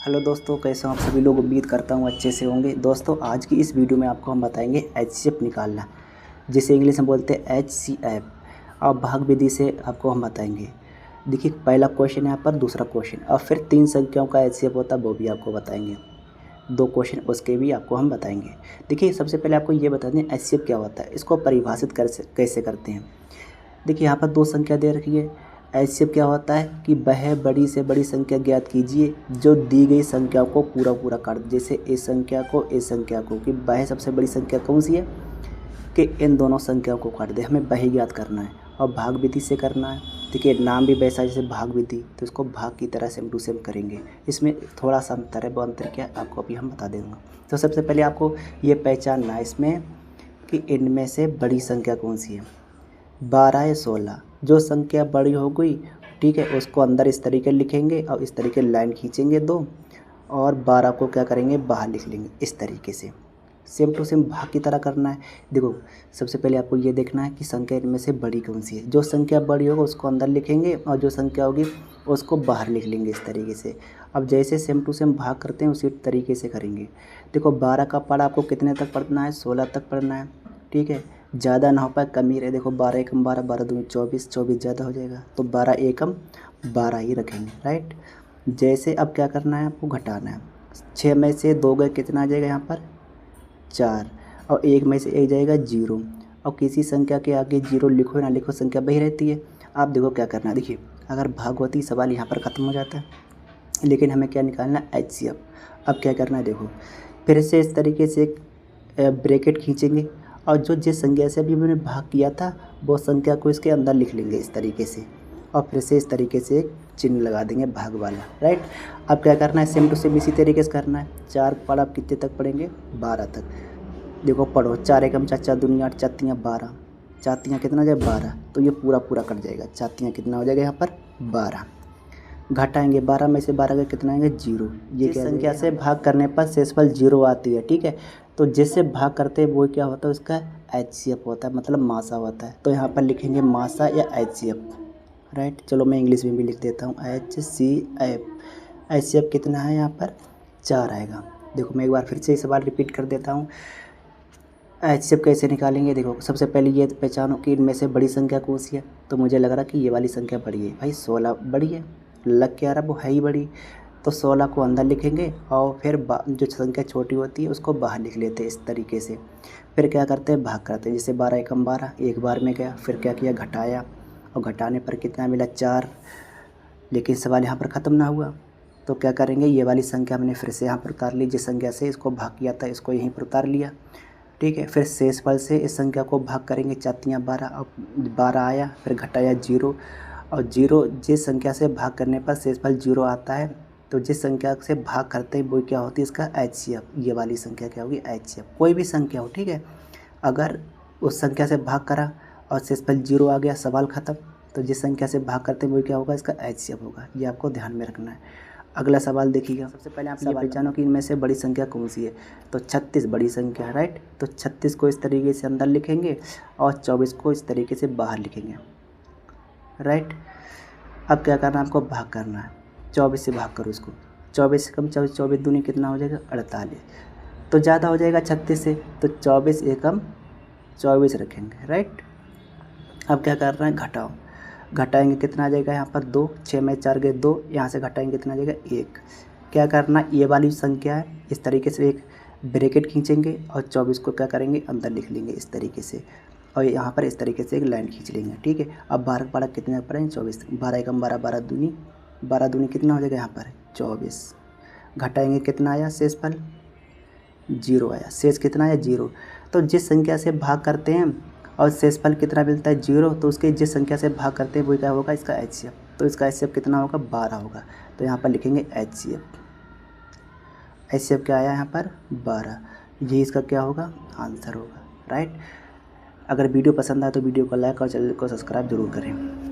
Hello दोस्तों, कैसे हो आप सभी लोग। उम्मीद करता हूँ अच्छे से होंगे। दोस्तों आज की इस वीडियो में आपको हम बताएंगे एचसीएफ निकालना, जिसे इंग्लिश में बोलते हैं एचसीएफ, और भाग विधि से आपको हम बताएंगे। देखिए पहला क्वेश्चन यहाँ पर, दूसरा क्वेश्चन, और फिर 3 संख्याओं का एचसीएफ होता है वो भी आपको बताएंगे। 2 क्वेश्चन उसके भी आपको हम बताएंगे। देखिए सबसे पहले आपको ये बता दें एचसीएफ क्या होता है, इसको परिभाषित कैसे करते हैं। देखिए यहाँ पर 2 संख्या दे रखी है। ऐसे क्या होता है कि वह बड़ी से बड़ी संख्या ज्ञात कीजिए जो दी गई संख्या को पूरा पूरा काट दे। जैसे इस संख्या को इस संख्या को, कि वह सबसे बड़ी संख्या कौन सी है कि इन दोनों संख्याओं को काट दे। हमें वह ज्ञात करना है और भाग विधि से करना है। देखिए नाम भी वैसा जैसे भाग विधि, तो इसको भाग की तरह सेम टू सेम करेंगे। इसमें थोड़ा सा अंतर है, वो अंतर क्या है आपको अभी हम बता देंगे। तो सबसे पहले आपको ये पहचानना है इसमें कि इनमें से बड़ी संख्या कौन सी है, 12 या 16। जो संख्या बड़ी हो गई, ठीक है, उसको अंदर इस तरीके लिखेंगे और इस तरीके लाइन खींचेंगे 2, और 12 को क्या करेंगे बाहर लिख लेंगे इस तरीके से। सेम टू सेम भाग की तरह करना है। देखो सबसे पहले आपको ये देखना है कि संख्या इनमें से बड़ी कौन सी है। जो संख्या बड़ी होगा उसको अंदर लिखेंगे और जो संख्या होगी उसको बाहर लिख लेंगे इस तरीके से। अब जैसे सेम टू सेम भाग करते हैं उसी तरीके से करेंगे। देखो 12 का पढ़ा आपको कितने तक पढ़ना है, 16 तक पढ़ना है, ठीक है। ज़्यादा ना हो पाए, कम ही रहे। देखो 12 एकम 12, 12 दूनी 24, 24 ज़्यादा हो जाएगा तो 12 एकम 12 ही रखेंगे, राइट। जैसे अब क्या करना है आपको घटाना है। 6 में से 2 गए कितना आ जाएगा यहाँ पर 4, और 1 में से 1 जाएगा 0। और किसी संख्या के आगे 0 लिखो ना लिखो संख्या वही रहती है। आप देखो क्या करना है। देखिए अगर भाग होती सवाल यहाँ पर ख़त्म हो जाता है, लेकिन हमें क्या निकालना है एचसीएफ। अब क्या करना है, देखो फिर से इस तरीके से एक ब्रैकेट खींचेंगे और जो जिस संख्या से अभी मैंने भाग किया था वो संख्या को इसके अंदर लिख लेंगे इस तरीके से, और फिर से इस तरीके से एक चिन्ह लगा देंगे भाग वाला, राइट। अब क्या करना है, सेम टू सेम इसी तरीके से करना है। 4 पढ़ा आप कितने तक पढ़ेंगे 12 तक। देखो पढ़ो 4 एकम 4, 4 दूनी 8, 4 तियाँ 12, 4 तियाँ कितना हो जाए 12, तो ये पूरा पूरा कट जाएगा। 4 तियाँ कितना हो जाएगा यहाँ पर 12। घटाएंगे 12 में से 12 का कितना आएंगे 0। ये संख्या से भाग करने पर शेषफल 0 आती है, ठीक है। तो जिससे भाग करते हैं वो क्या होता है, उसका एचसीएफ होता है, मतलब मासा होता है। तो यहाँ पर लिखेंगे मासा या एचसीएफ, राइट। चलो मैं इंग्लिश में भी लिख देता हूँ एचसीएफ। एचसीएफ कितना है यहाँ पर 4 आएगा। देखो मैं एक बार फिर से इस सवाल रिपीट कर देता हूँ। एचसीएफ कैसे निकालेंगे, देखो सबसे पहले ये पहचानो कि इनमें से बड़ी संख्या कौन सी है। तो मुझे लग रहा कि ये वाली संख्या बड़ी है भाई, 16 बड़ी है, लग क्या रहा वो है ही बड़ी। तो 16 को अंदर लिखेंगे और फिर जो संख्या छोटी होती है उसको बाहर लिख लेते हैं इस तरीके से। फिर क्या करते हैं भाग करते हैं। जैसे 12 एकम 12 एक बार में गया, फिर क्या किया घटाया, और घटाने पर कितना मिला 4। लेकिन सवाल यहाँ पर ख़त्म ना हुआ, तो क्या करेंगे, ये वाली संख्या हमने फिर से यहाँ पर उतार ली। जिस संख्या से इसको भाग किया था इसको यहीं पर उतार लिया, ठीक है। फिर शेषफल से इस संख्या को भाग करेंगे, 4 तियाँ 12, अब 12 आया, फिर घटाया 0, और 0 जिस संख्या से भाग करने पर शेषफल 0 आता है, तो जिस संख्या से भाग करते हैं वो क्या होती है इसका एचसीएफ। ये वाली संख्या क्या होगी एचसीएफ। कोई भी संख्या हो, ठीक है, अगर उस संख्या से भाग करा और शेषफल 0 आ गया, सवाल ख़त्म। तो जिस संख्या से भाग करते हैं वो क्या होगा, इसका एचसीएफ होगा। ये आपको ध्यान में रखना है। अगला सवाल देखिएगा। सबसे पहले आप ये पहचानो कि इनमें से बड़ी संख्या कौन सी है। तो 36 बड़ी संख्या है, राइट। तो 36 को इस तरीके से अंदर लिखेंगे और 24 को इस तरीके से बाहर लिखेंगे, राइट। अब क्या करना है, आपको भाग करना है। 24 से भाग करो इसको, 24 से कम 24, 24 दूनी कितना हो जाएगा 48, तो ज़्यादा हो जाएगा 36 से, तो 24 एकम 24 रखेंगे, राइट। अब क्या करना है, घटाओ। घटाएंगे कितना आ जाएगा यहाँ पर 2, 6 में 4 गए 2, यहाँ से घटाएंगे कितना आ जाएगा 1। क्या करना, ये वाली संख्या है इस तरीके से एक ब्रैकेट खींचेंगे और 24 को क्या करेंगे अंदर लिख लेंगे इस तरीके से, और यहाँ पर इस तरीके से एक लाइन खींच लेंगे, ठीक है। अब 12 का पढ़ा कितने पढ़ेंगे 24, 12 एकम 12, 12 दूनी 12 दूनी कितना हो जाएगा यहाँ पर 24। घटाएंगे कितना आया, शेषफल 0 आया। शेष कितना आया 0। तो जिस संख्या से भाग करते हैं और शेषफल कितना मिलता है 0, तो उसके जिस संख्या से भाग करते हैं वो क्या होगा इसका एचसीएफ। तो इसका एचसीएफ कितना होगा 12 होगा। तो यहाँ पर लिखेंगे एचसीएफ। एचसीएफ क्या आया यहाँ पर 12। ये इसका क्या होगा आंसर होगा, राइट। अगर वीडियो पसंद आए तो वीडियो को लाइक और चैनल को सब्सक्राइब जरूर करें।